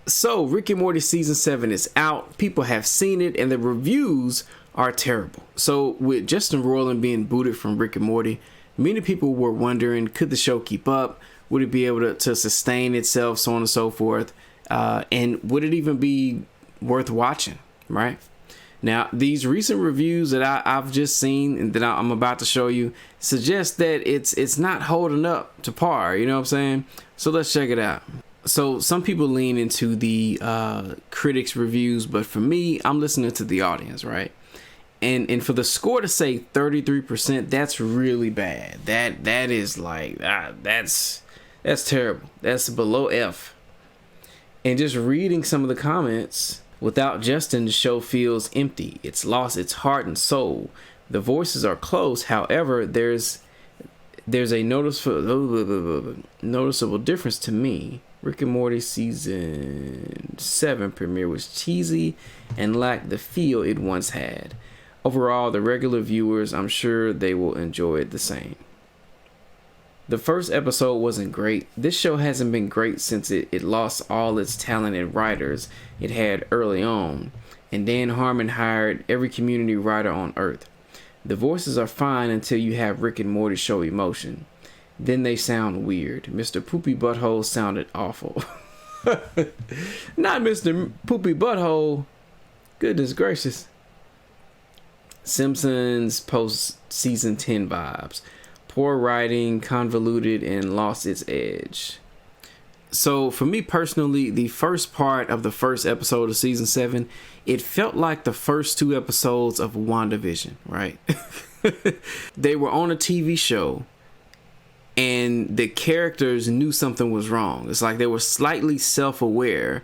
So, Rick and Morty season 7 is out. People have seen it, and the reviews are terrible. So, with Justin Roiland being booted from Rick and Morty, many people were wondering, could the show keep up? Would it be able to sustain itself, so on and so forth? And would it even be worth watching, right? Now, these recent reviews that I've just seen and that I'm about to show you suggest that it's not holding up to par, you know what I'm saying? So let's check it out. So some people lean into the critics' reviews, but for me, I'm listening to the audience, right? And for the score to say 33%, that's really bad. That is like that's terrible. That's below F. And just reading some of the comments, without Justin, the show feels empty. It's lost its heart and soul. The voices are close. However, there's a noticeable difference to me. Rick and Morty season 7 premiere was cheesy and lacked the feel it once had. Overall, the regular viewers, I'm sure they will enjoy it the same. The first episode wasn't great. This show hasn't been great since it lost all its talented writers it had early on, and Dan Harmon hired every community writer on Earth. The voices are fine until you have Rick and Morty show emotion. Then they sound weird. Mr. Poopy Butthole sounded awful. Not Mr. Poopy Butthole. Goodness gracious. Simpsons post season 10 vibes. Poor writing, convoluted, and lost its edge. So for me personally, the first part of the first episode of season 7, it felt like the first 2 episodes of WandaVision, right? They were on a TV show and the characters knew something was wrong. It's like they were slightly self-aware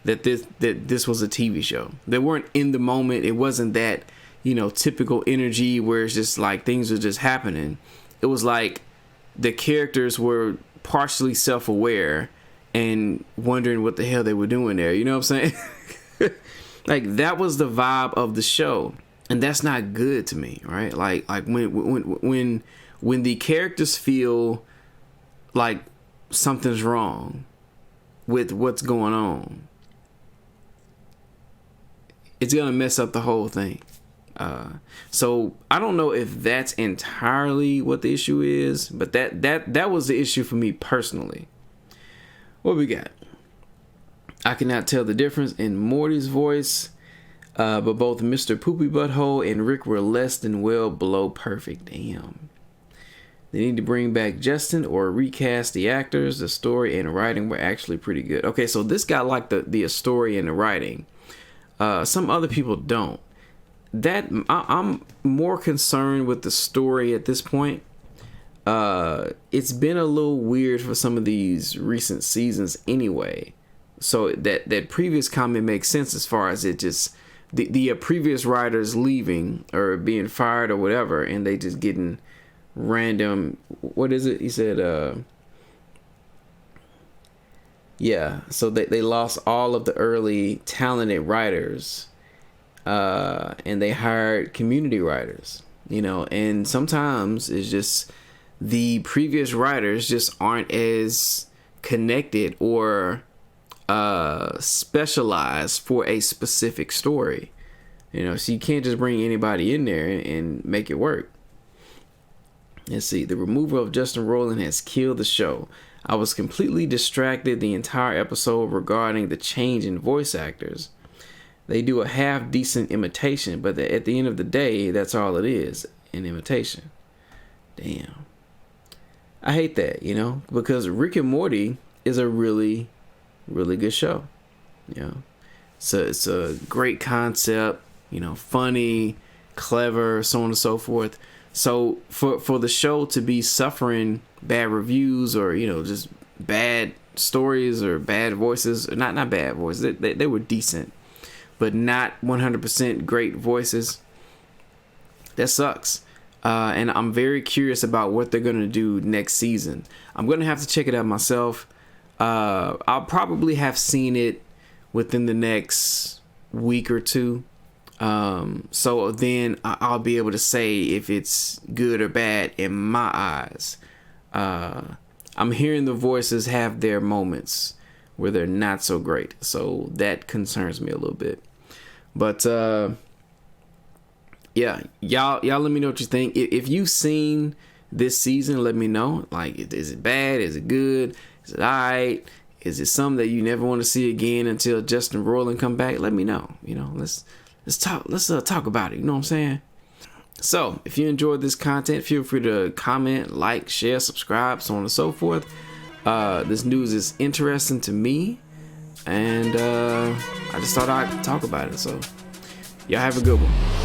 that this was a TV show. They weren't in the moment. It wasn't that, typical energy where it's just like things are just happening. It was like the characters were partially self-aware and wondering what the hell they were doing there. You know what I'm saying? Like that was the vibe of the show, and that's not good to me, right? Like when the characters feel like something's wrong with what's going on, it's gonna mess up the whole thing. So I don't know if that's entirely what the issue is, but that was the issue for me personally. What we got? I cannot tell the difference in Morty's voice, but both Mr. Poopy Butthole and Rick were less than well below perfect. Damn. They need to bring back Justin or recast the actors. The story and writing were actually pretty good. Okay, so this guy liked the story and the writing. Some other people don't. I'm more concerned with the story at this point. It's been a little weird for some of these recent seasons anyway. So that previous comment makes sense as far as it just the previous writers leaving or being fired or whatever, and they just getting random. What is it? He said, yeah. So they lost all of the early talented writers. And they hired community writers, and sometimes it's just the previous writers just aren't as connected or specialized for a specific story, so you can't just bring anybody in there and make it work. Let's see. The removal of Justin Roiland has killed the show. I was completely distracted the entire episode regarding the change in voice actors. They do a half decent imitation, but at the end of the day, that's all it is, an imitation. Damn. I hate that, because Rick and Morty is a really, really good show. So it's a great concept, funny, clever, so on and so forth. So for the show to be suffering bad reviews or, just bad stories or bad voices, not bad voices, they were decent, but not 100% great voices. That sucks. And I'm very curious about what they're going to do next season. I'm going to have to check it out myself. I'll probably have seen it within the next week or two. So then I'll be able to say if it's good or bad in my eyes. I'm hearing the voices have their moments where they're not so great. So that concerns me a little bit. But yeah, y'all let me know what you think. If you've seen this season, let me know. Like, is it bad? Is it good? Is it alright? Is it something that you never want to see again until Justin Roiland come back? Let me know. Let's talk about it. You know what I'm saying? So if you enjoyed this content, feel free to comment, like, share, subscribe, so on and so forth. This news is interesting to me, and I just thought I'd talk about it. So y'all have a good one.